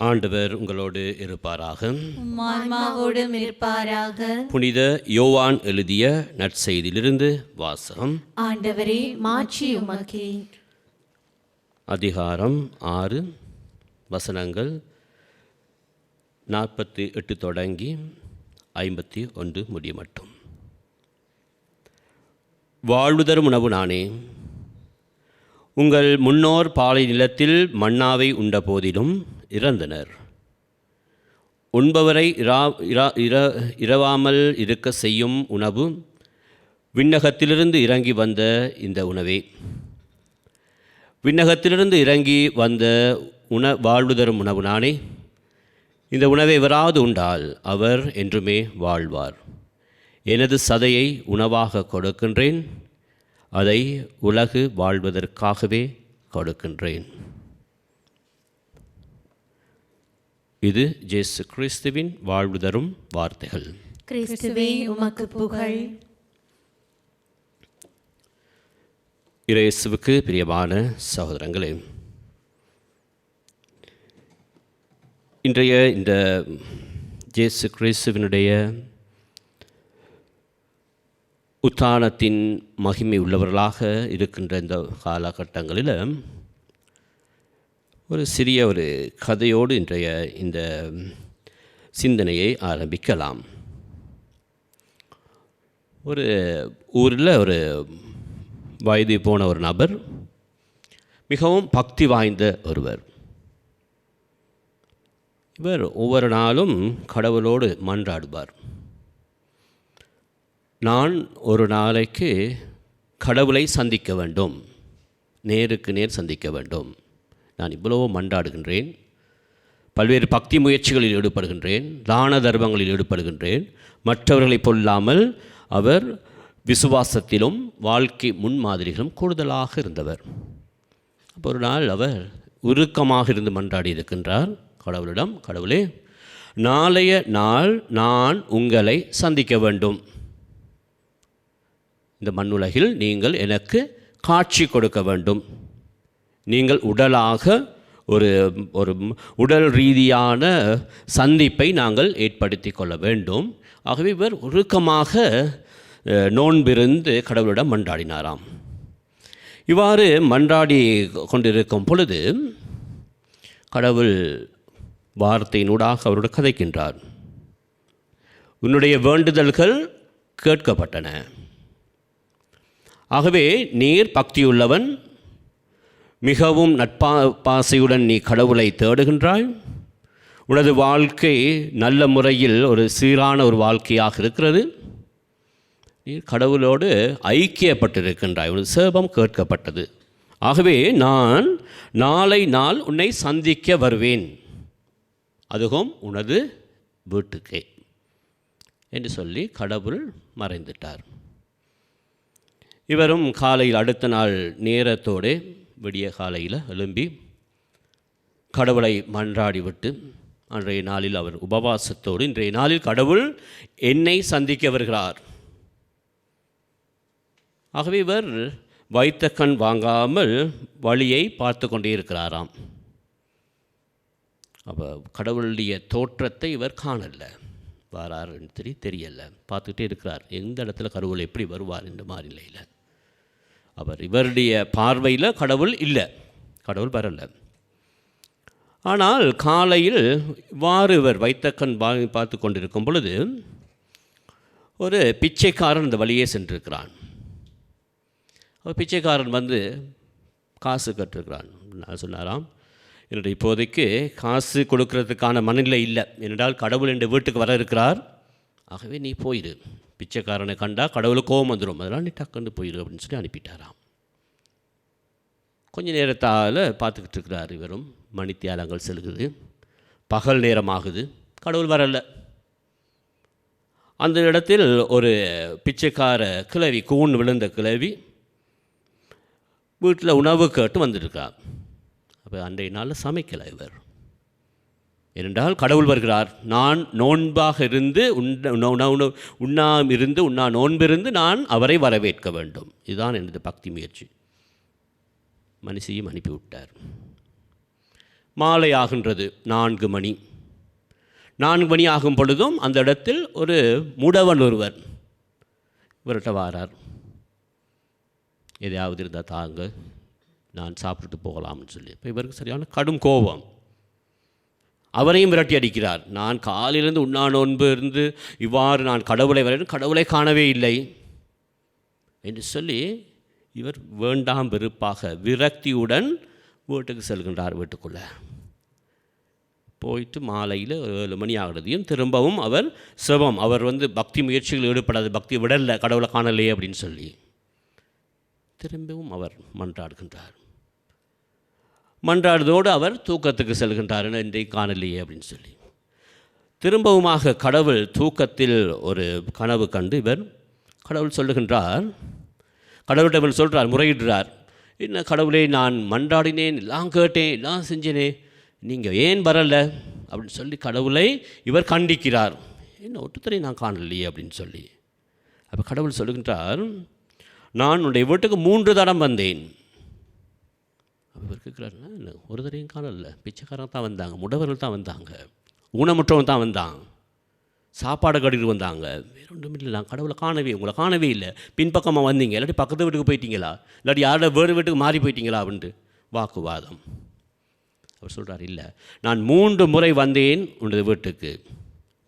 ஆண்டவர் உங்களோடு இருப்பாராக. ஆன்மாவோடும் இருப்பாராக. புனித யோவான் எழுதிய நற்செய்தியிலிருந்து வாசகம். ஆண்டவரே மாட்சி உமக்கே. அதிகாரம் 6 வசனங்கள் 48 தொடங்கி 51 முடிய மட்டும். வாழ்வுதரும் உணவு நானே. உங்கள் முன்னோர் பாலை நிலத்தில் மன்னாவை உண்ட போதிலும் இறந்தனர். உண்பவரை இரவாமல் இருக்க செய்யும் உணவு விண்ணகத்திலிருந்து இறங்கி வந்த இந்த உணவே. விண்ணகத்திலிருந்து இறங்கி வந்த வாழ்வு தரும் உணவு நானே. இந்த உணவை எவராது உண்டால் அவர் என்றுமே வாழ்வார். எனது சதையை உணவாக கொடுக்கின்றேன், அதை உலகு வாழ்வதற்காகவே கொடுக்கின்றேன். இது இயேசு கிறிஸ்துவின் வாழ்வு தரும் வார்த்தைகள். கிறிஸ்துவே உமக்கு புகழ். இயேசுவுக்கு பிரியமான சகோதரங்களே, இன்றைய இந்த இயேசு கிறிஸ்துவினுடைய உத்தானத்தின் மகிமை உள்ளவர்களாக இருக்கின்ற இந்த காலகட்டங்களில் ஒரு சிறிய ஒரு கதையோடு இன்றைய இந்த சிந்தனையை ஆரம்பிக்கலாம். ஒரு ஊரில் ஒரு வயது போன ஒரு நபர், மிகவும் பக்தி வாய்ந்த ஒருவர். இவர் ஒவ்வொரு நாளும் கடவுளோடு மன்றாடுவார். நான் ஒரு நாளைக்கு கடவுளை சந்திக்க வேண்டும், நேருக்கு நேர் சந்திக்க வேண்டும். நான் இவ்வளவோ மன்றாடுகின்றேன், பல்வேறு பக்தி முயற்சிகளில் ஈடுபடுகின்றேன், தான தர்மங்களில் ஈடுபடுகின்றேன். மற்றவர்களைப் போல்லாமல் அவர் விசுவாசத்திலும் வாழ்க்கை முன்மாதிரிகளும் கூடுதலாக இருந்தவர். அப்போ ஒரு நாள் அவர் உருக்கமாக இருந்து மன்றாடி இருக்கின்றார் கடவுளிடம். கடவுளே, நாளைய நாள் நான் உங்களை சந்திக்க வேண்டும். இந்த மண்ணுலகில் நீங்கள் எனக்கு காட்சி கொடுக்க வேண்டும். நீங்கள் உடலாக ஒரு உடல் ரீதியான சந்திப்பை நாங்கள் ஏற்படுத்தி கொள்ள வேண்டும். ஆகவே இவர் உருக்கமாக நோன்பிருந்து கடவுளிடம் மன்றாடினாராம். இவ்வாறு மன்றாடி கொண்டிருக்கும் பொழுது கடவுள் வார்த்தையினூடாக அவரோடு கதைக்கின்றார். உன்னுடைய வேண்டுதல்கள் கேட்கப்பட்டன. ஆகவே நீர் பக்தியுள்ளவன், மிகவும் பாசையுடன் நீ கடவுளை தேடுகின்றாய். உனது வாழ்க்கை நல்ல முறையில் ஒரு சீரான ஒரு வாழ்க்கையாக இருக்கிறது. நீ கடவுளோடு ஐக்கியப்பட்டிருக்கின்றாய், உனது சேபம் கேட்கப்பட்டது. ஆகவே நான் நாளை நாள் உன்னை சந்திக்க வருவேன், அதுவும் உனது வீட்டுக்கே. என்று சொல்லி கடவுள் மறைந்துட்டார். இவரும் காலையில் அடுத்த நாள் நேரத்தோடு விடிய காலையில் எழும்பி கடவுளை மன்றாடி விட்டு அன்றைய நாளில் அவர் உபவாசத்தோடு இன்றைய நாளில் கடவுள் என்னை சந்திக்க வருகிறார். ஆகவே இவர் வைத்த கண் வாங்காமல் வழியை பார்த்து கொண்டே இருக்கிறாராம். அப்போ கடவுளுடைய தோற்றத்தை இவர் காணல, வாராருன்னு தெரியலை, பார்த்துக்கிட்டே இருக்கிறார். எந்த இடத்துல கடவுள் எப்படி வருவார் இந்த மாதிரி நிலையில் இவருடைய பார்வையில் கடவுள் இல்லை, கடவுள் வரலை. ஆனால் காலையில் இவ்வாறு இவர் வைத்த கண் பார்த்து கொண்டிருக்கும் பொழுது ஒரு பிச்சைக்காரன் இந்த வழியே சென்றிருக்கிறான். பிச்சைக்காரன் வந்து காசு கட்டிருக்கிறான். நான் சொன்னாராம், என்னுடைய இப்போதைக்கு காசு கொடுக்கறதுக்கான மனநிலை இல்லை, ஏனென்றால் கடவுள் என்ற வீட்டுக்கு வர இருக்கிறார். ஆகவே நீ போயிடு, பிச்சைக்காரனை கண்டா கடவுளுக்கு கோபம் வந்துடும், அதெல்லாம் நீ டக்குன்னு போயிடு அப்படின்னு சொல்லி அனுப்பிட்டாராம். கொஞ்ச நேரத்தால் பார்த்துக்கிட்டு இருக்கிறார். இவரும் மணித்தியாலங்கள் செல்குது, பகல் நேரமாகுது, கடவுள் வரலை. அந்த இடத்தில் ஒரு பிச்சைக்கார கிழவி, கூன் விழுந்த கிழவி வீட்டில் உணவு கேட்டு வந்துருக்கார். அப்போ அன்றைய நாளில் சமைக்கலை இவர், ஏனென்றால் கடவுள் வருகிறார். நான் நோன்பாக இருந்து உண்ணா நோன்பிருந்து நான் அவரை வரவேற்க வேண்டும். இதுதான் எனது பக்தி முயற்சி. மனுஷியும் அனுப்பிவிட்டார். மாலை ஆகின்றது, 4 மணி. 4 மணி ஆகும் பொழுதும் அந்த இடத்தில் ஒரு முடவன் ஒருவர் இவர்கிட்ட வாரார். எதையாவது இருந்தால் தாங்க, நான் சாப்பிட்டுட்டு போகலாம்னு சொல்லி. இப்போ இவருக்கு சரியான கடும் கோபம். அவரையும் விரட்டி அடிக்கிறார். நான் காலையிலிருந்து உண்ணா நோன்பு இருந்து இவ்வாறு நான் கடவுளை காணவே இல்லை என்று சொல்லி இவர் வேண்டாம் வெறுப்பாக விரக்தியுடன் வீட்டுக்கு செல்கின்றார். வீட்டுக்குள்ளே போயிட்டு மாலையில் 7 மணி ஆகிறதையும் திரும்பவும் அவர் செபம், அவர் பக்தி முயற்சிகள் ஈடுபடாது, பக்தி விடலை, கடவுளை காணலையே அப்படின்னு சொல்லி திரும்பவும் அவர் மன்றாடுகின்றார். மன்றாடுதோடு அவர் தூக்கத்துக்கு செல்கின்றார், இன்றைக்கு காணலையே அப்படின்னு சொல்லி. திரும்பவுமாக கடவுள் தூக்கத்தில் ஒரு கனவு கண்டு இவர் கடவுள் சொல்லுகின்றார். கடவுள்கிட்ட இவர் சொல்கிறார், முறையிடுறார். என்ன கடவுளே, நான் மன்றாடினேன், எல்லாம் கேட்டேன், எல்லாம் செஞ்சேனே, நீங்கள் ஏன் வரலை அப்படின்னு சொல்லி கடவுளை இவர் கண்டிக்கிறார். என்ன ஒட்டுத்தரை நான் காணலையே அப்படின்னு சொல்லி. அப்போ கடவுள் சொல்லுகின்றார், நான் உன்னுடைய வீட்டுக்கு 3 தடம் வந்தேன். அவர் கேட்குறாருன்னா, இல்லை ஒரு தடையும் காணல, பிச்சைக்காரன் தான் வந்தாங்க, முடவர்கள் தான் வந்தாங்க, ஊனமுற்றவன் தான் வந்தான், சாப்பாடு கட்டிட்டு வந்தாங்க, வேறு ஒன்றும் இல்லை, நான் கடவுளை உங்களை காணவே இல்லை. பின்பக்கமாக வந்தீங்க, இல்லாட்டி பக்கத்து வீட்டுக்கு போயிட்டீங்களா, இல்லாட்டி யாரோட வேறு வீட்டுக்கு மாறி போயிட்டீங்களா அப்படின்ட்டு வாக்குவாதம். அவர் சொல்கிறார், இல்லை, நான் 3 முறை வந்தேன் உனது வீட்டுக்கு.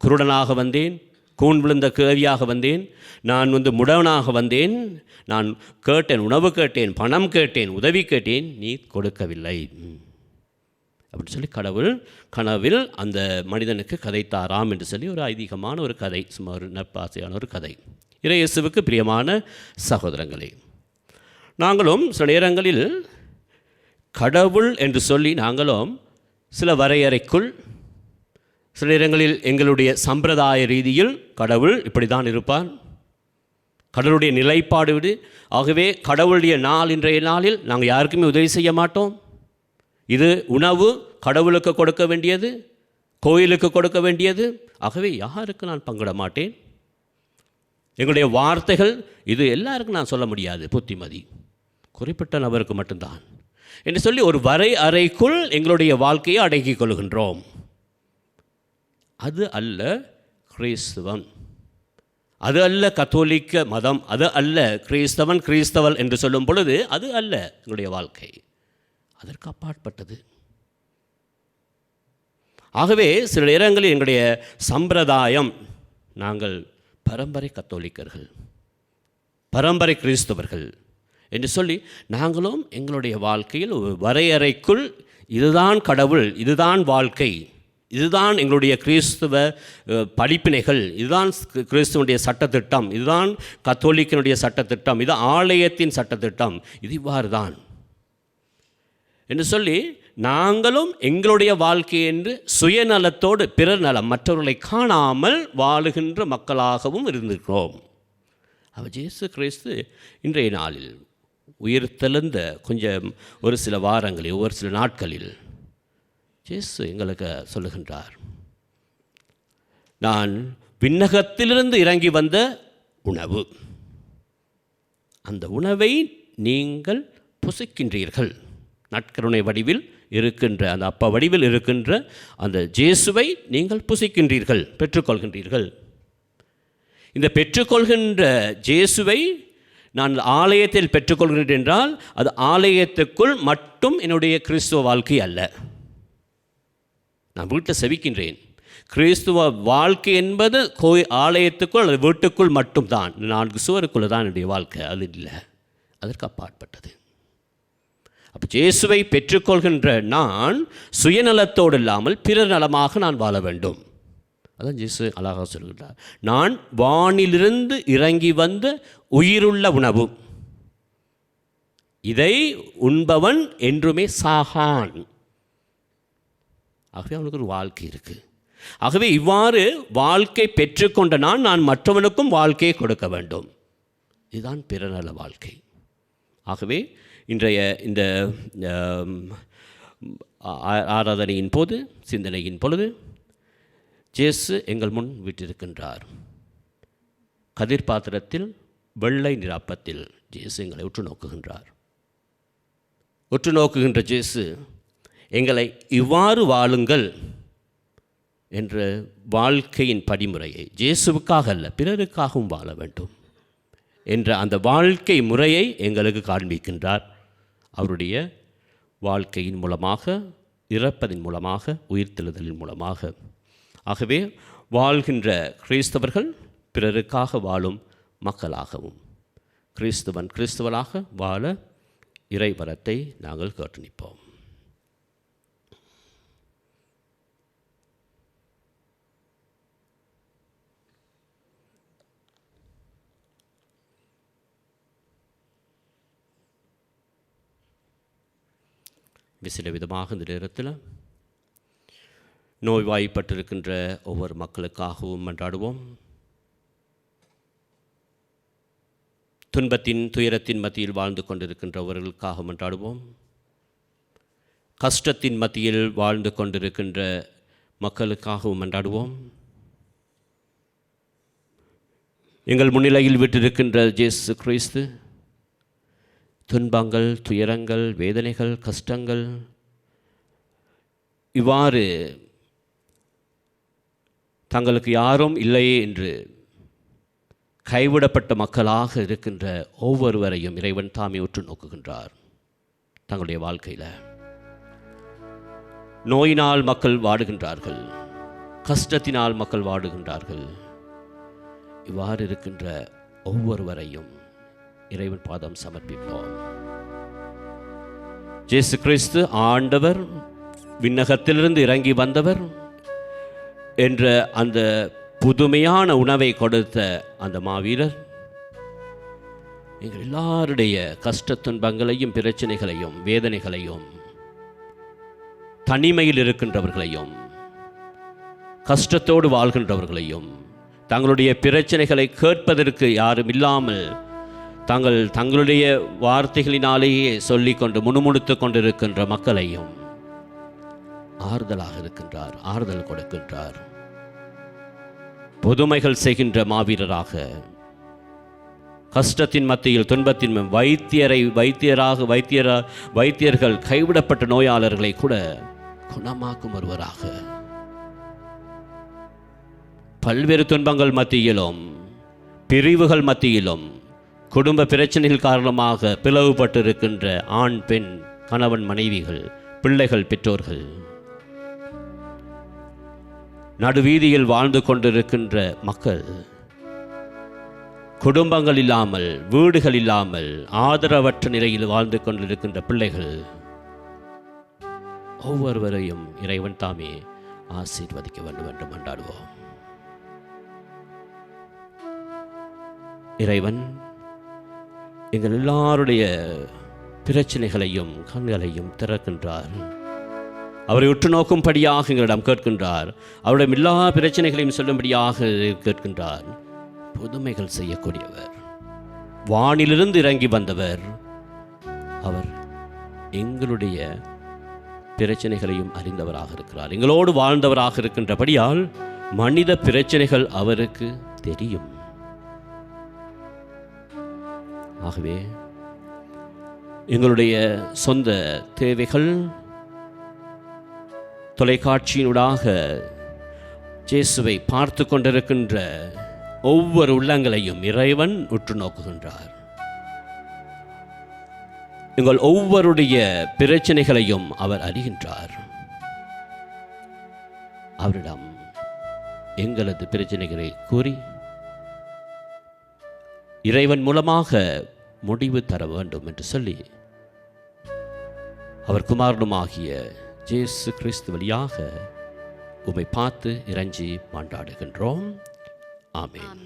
குருடனாக வந்தேன், கூன் விழுந்த கிழவியாக வந்தேன், நான் முடவனாக வந்தேன், நான் கேட்டேன், உணவு கேட்டேன், பணம் கேட்டேன், உதவி கேட்டேன், நீ கொடுக்கவில்லை அப்படின்னு சொல்லி கடவுள் கனவில் அந்த மனிதனுக்கு கதைத்தாராம் என்று சொல்லி ஒரு ஐதீகமான ஒரு கதை, சும்மா ஒரு நப்பாசையான ஒரு கதை. இறையேசுவுக்கு பிரியமான சகோதரங்களே, நாங்களும் சில நேரங்களில் கடவுள் என்று சொல்லி நாங்களும் சில வரையறைக்குள், சில நேரங்களில் எங்களுடைய சம்பிரதாய ரீதியில் கடவுள் இப்படி தான் இருப்பார், கடவுளுடைய நிலைப்பாடு விடு, ஆகவே கடவுளுடைய நாள் இன்றைய நாளில் நாங்கள் யாருக்குமே உதவி செய்ய மாட்டோம், இது உணவு கடவுளுக்கு கொடுக்க வேண்டியது, கோயிலுக்கு கொடுக்க வேண்டியது, ஆகவே யாருக்கு நான் பங்கிட மாட்டேன், எங்களுடைய வார்த்தைகள் இது எல்லாருக்கும் நான் சொல்ல முடியாது, புத்திமதி குறிப்பிட்ட நபருக்கு மட்டும்தான் என்று சொல்லி ஒரு வரையறைக்குள் எங்களுடைய வாழ்க்கையை அடக்கிக் கொள்கின்றோம். அது அல்ல கிறிஸ்தவம், அது அல்ல கத்தோலிக்க மதம், அது அல்ல கிறிஸ்தவன் என்று சொல்லும் பொழுது அது அல்ல எங்களுடைய வாழ்க்கை, அதற்கு அப்பாற்பட்டது. ஆகவே சில நேரங்களில் எங்களுடைய சம்பிரதாயம், நாங்கள் பரம்பரை கத்தோலிக்கர்கள், பரம்பரை கிறிஸ்தவர்கள் என்று சொல்லி நாங்களும் எங்களுடைய வாழ்க்கையில் ஒரு வரையறைக்குள் இதுதான் கடவுள், இதுதான் வாழ்க்கை, இதுதான் எங்களுடைய கிறிஸ்துவ படிப்பினைகள், இதுதான் கிறிஸ்துவனுடைய சட்டத்திட்டம், இதுதான் கத்தோலிக்கனுடைய சட்டத்திட்டம், இது ஆலயத்தின் சட்டத்திட்டம், இது இவ்வாறு தான் என்று சொல்லி நாங்களும் எங்களுடைய வாழ்க்கை என்று சுயநலத்தோடு பிறர் நலம் மற்றவர்களை காணாமல் வாழுகின்ற மக்களாகவும் இருந்திருக்கிறோம். அவர் இயேசு கிறிஸ்து இன்றைய நாளில் உயிர்த்தெழுந்த கொஞ்சம் ஒரு சில வாரங்களில் ஒரு சில நாட்களில் இயேசு எங்களுக்கு சொல்லுகின்றார், நான் விண்ணகத்திலிருந்து இறங்கி வந்த உணவு, அந்த உணவை நீங்கள் புசிக்கின்றீர்கள். நற்கருணை வடிவில் இருக்கின்ற அந்த அப்ப வடிவில் இருக்கின்ற அந்த இயேசுவை நீங்கள் புசிக்கின்றீர்கள், பெற்றுக்கொள்கின்றீர்கள். இந்த பெற்றுக்கொள்கின்ற இயேசுவை நான் ஆலயத்தில் பெற்றுக்கொள்கிறேன் என்றால் அது ஆலயத்துக்குள் மட்டும் என்னுடைய கிறிஸ்துவ வாழ்க்கை அல்ல. நான் வீட்டை செவிக்கின்றேன். கிறிஸ்துவ வாழ்க்கை என்பது ஆலயத்துக்குள் அல்லது வீட்டுக்குள் மட்டும்தான், 4 சுவருக்குள்ளே தான் என்னுடைய வாழ்க்கை. அது இல்லை, அதற்கு அப்பாற்பட்டது. அப்போ இயேசுவை பெற்றுக்கொள்கின்ற நான் சுயநலத்தோடு இல்லாமல் பிறர் நலமாக நான் வாழ வேண்டும். அதான் இயேசு அழகாக சொல்கிறார், நான் வானிலிருந்து இறங்கி வந்த உயிருள்ள உணவு, இதை உண்பவன் என்றுமே சாகான். ஆகவே அவனுக்கு ஒரு வாழ்க்கை இருக்குது. ஆகவே இவ்வாறு வாழ்க்கை பெற்றுக்கொண்ட நான் மற்றவனுக்கும் வாழ்க்கையை கொடுக்க வேண்டும். இதுதான் பிறநல வாழ்க்கை. ஆகவே இன்றைய இந்த ஆராதனையின் போது, சிந்தனையின் பொழுது இயேசு எங்கள் முன் விட்டிருக்கின்றார். கதிர் பாத்திரத்தில் வெள்ளை நிராப்பத்தில் இயேசு எங்களை உற்று நோக்குகின்றார். உற்று நோக்குகின்ற இயேசு எங்களை இவ்வாறு வாழுங்கள் என்ற வாழ்க்கையின் படிமுறையை, இயேசுவுக்காக அல்ல பிறருக்காகவும் வாழ வேண்டும் என்ற அந்த வாழ்க்கை முறையை எங்களுக்கு காண்பிக்கின்றார். அவருடைய வாழ்க்கையின் மூலமாக, இறப்பதின் மூலமாக, உயிர்த்தெழுதலின் மூலமாக. ஆகவே வாழ்கின்ற கிறிஸ்தவர்கள் பிறருக்காக வாழும் மக்களாகவும் கிறிஸ்துவன் கிறிஸ்தவனாக வாழ இறைவரத்தை நாங்கள் கேட்டு நிற்போம். விசில விதமாக இந்த நேரத்தில் நோய்வாய்ப்பட்டிருக்கின்ற ஒவ்வொரு மக்களுக்காகவும் மன்றாடுவோம். துன்பத்தின் துயரத்தின் மத்தியில் வாழ்ந்து கொண்டிருக்கின்றவர்களுக்காக மன்றாடுவோம். கஷ்டத்தின் மத்தியில் வாழ்ந்து கொண்டிருக்கின்ற மக்களுக்காகவும் மன்றாடுவோம். எங்கள் முன்னிலையில் விட்டிருக்கின்ற இயேசு கிறிஸ்து துன்பங்கள், துயரங்கள், வேதனைகள், கஷ்டங்கள் இவ்வாறு தங்களுக்கு யாரும் இல்லையே என்று கைவிடப்பட்ட மக்களாக இருக்கின்ற ஒவ்வொருவரையும் இறைவன் தாமே உற்று நோக்குகின்றார். தங்களுடைய வாழ்க்கையில் நோயினால் மக்கள் வாடுகின்றார்கள், கஷ்டத்தினால் மக்கள் வாடுகின்றார்கள். இவ்வாறு இருக்கின்ற ஒவ்வொருவரையும் இறைவன் பாதம் சமர்ப்பிப்போம். இயேசு கிறிஸ்து ஆண்டவர், விண்ணகத்திலிருந்து இறங்கி வந்தவர் என்ற அந்த புதுமையான உணவை கொடுத்த அந்த மாவீரர் எங்கள் எல்லாருடைய கஷ்ட துன்பங்களையும் பிரச்சனைகளையும் வேதனைகளையும், தனிமையில் இருக்கின்றவர்களையும், கஷ்டத்தோடு வாழ்கின்றவர்களையும், தங்களுடைய பிரச்சனைகளை கேட்பதற்கு யாரும் இல்லாமல் தங்களுடைய வார்த்தைகளினாலேயே சொல்லிக்கொண்டு முணுமுணுத்து கொண்டிருக்கின்ற மக்களையும் ஆறுதலாக இருக்கின்றார், ஆறுதல் கொடுக்கின்றார். புதுமைகள் செய்கின்ற மாவீரராக, கஷ்டத்தின் மத்தியில் துன்பத்தின் வைத்தியர்கள் கைவிடப்பட்ட நோயாளர்களை கூட குணமாக்கும் ஒருவராக, பல்வேறு துன்பங்கள் மத்தியிலும் பிரிவுகள் மத்தியிலும் குடும்ப பிரச்சனைகள் காரணமாக பிளவுபட்டிருக்கின்ற ஆண் பெண், கணவன் மனைவிகள், பிள்ளைகள் பெற்றோர்கள், நடுவீதியில் வாழ்ந்து கொண்டிருக்கின்ற மக்கள், குடும்பங்கள் இல்லாமல், வீடுகள் இல்லாமல் ஆதரவற்ற நிலையில் வாழ்ந்து கொண்டிருக்கின்ற பிள்ளைகள், ஒவ்வொருவரையும் இறைவன் தாமே ஆசீர்வதிக்க வேண்டும் என்று மன்றாடுவோம். இறைவன் எங்கள் எல்லாருடைய பிரச்சனைகளையும் கண்களையும் திறக்கின்றார். அவரை உற்று நோக்கும்படியாக எங்களிடம் கேட்கின்றார். அவருடைய எல்லா பிரச்சனைகளையும் சொல்லும்படியாக கேட்கின்றார். புதுமைகள் செய்யக்கூடியவர், வானிலிருந்து இறங்கி வந்தவர். அவர் எங்களுடைய பிரச்சனைகளையும் அறிந்தவராக இருக்கிறார். எங்களோடு வாழ்ந்தவராக இருக்கின்றபடியால் மனித பிரச்சனைகள் அவருக்கு தெரியும். ஆகவே எங்களுடைய சொந்த தேவைகள் தொலைக்காட்சியினூடாக இயேசுவை பார்த்து கொண்டிருக்கின்ற ஒவ்வொரு உள்ளங்களையும் இறைவன் உற்று நோக்குகின்றார். எங்கள் ஒவ்வொருடைய பிரச்சனைகளையும் அவர் அறிகின்றார். அவரிடம் எங்களது பிரச்சனைகளை கூறி இறைவன் மூலமாக முடிவு தர வேண்டும் என்று சொல்லி அவர் குமாரனுமாகிய இயேசு கிறிஸ்து வழியாக உம்மை பார்த்து இறைஞ்சி மன்றாடுகின்றோம். ஆமென்.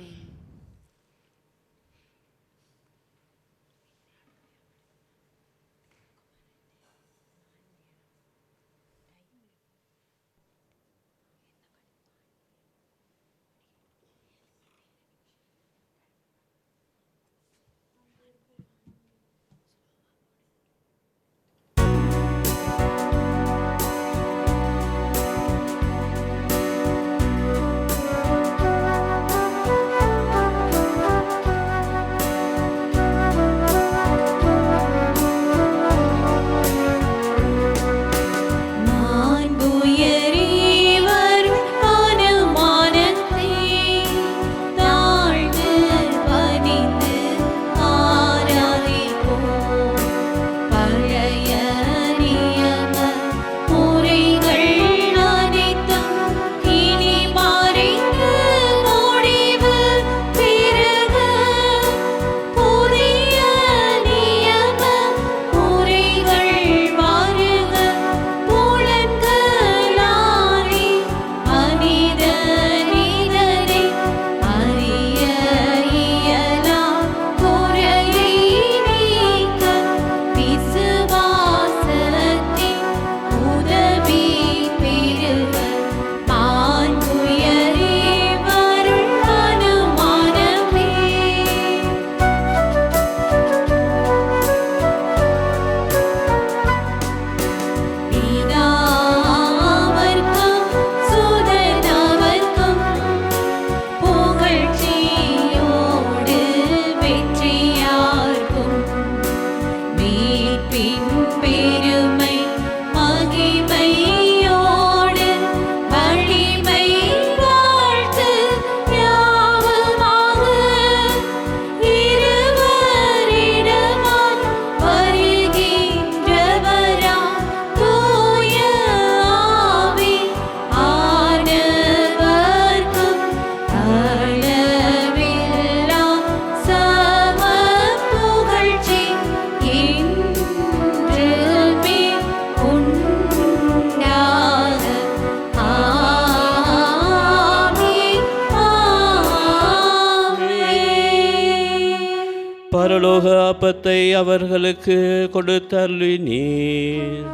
பரலோக அப்பத்தை அவர்களுக்கு கொடுத்தருளினீர்.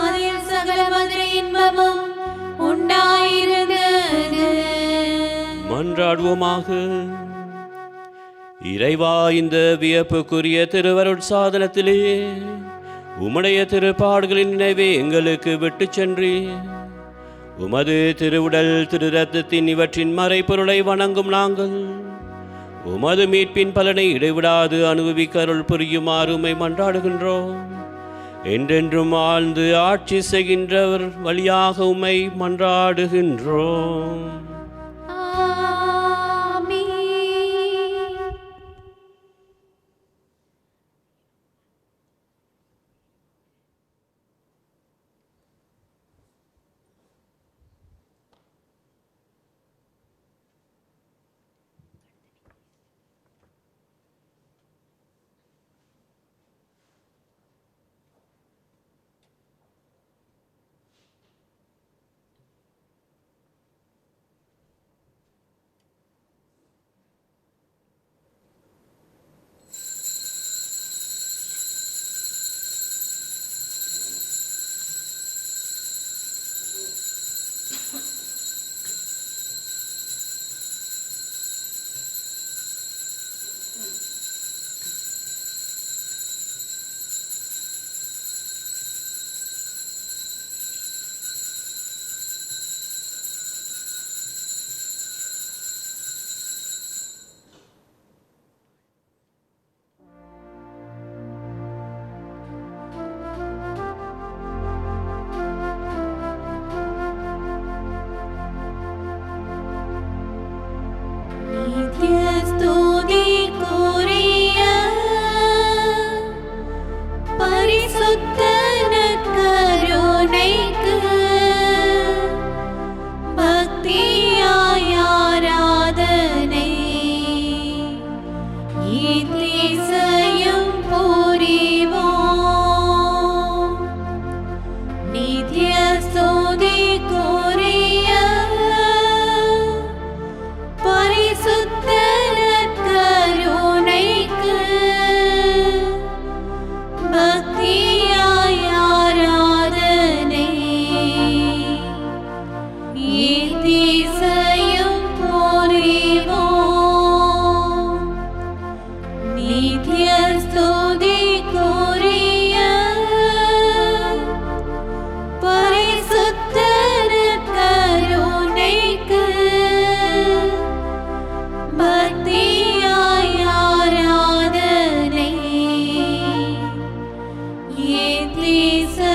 அதில் சகல மதுர இன்பமும் உண்டாயிருந்தது. மன்றாடுவோமாக. இறைவா, இந்த வியப்புக்குரிய திருவருட்சாதனத்திலே உம்முடைய திருப்பாடுகளின் நினைவை எங்களுக்கு விட்டு சென்றி உமது திருவுடல் திரு ரத்தத்தின் இவற்றின் மறைப்பொருளை வணங்கும் நாங்கள் உமது மீட்பின் பலனை இடைவிடாது அனுபவிக்க அருள் புரியுமாறு உம்மை மன்றாடுகின்றோம். என்றென்றும் ஆழ்ந்து ஆட்சி செய்கின்றவர் வழியாக உம்மை மன்றாடுகின்றோம். ஏத்திசையும் புரிவோம். நித்ய ஸ்துதிக்குரிய பரிசுத்த நற்கருணைக்கு பக்தியாய் ஆராதனை. ஏத்திசையும் புரிவோம். நித்ய ஸ்துதிக்குரிய பரிசுத்த நற்கருணைக்கு பக்தியாய் ஆராதனை. ஏத்திசையும்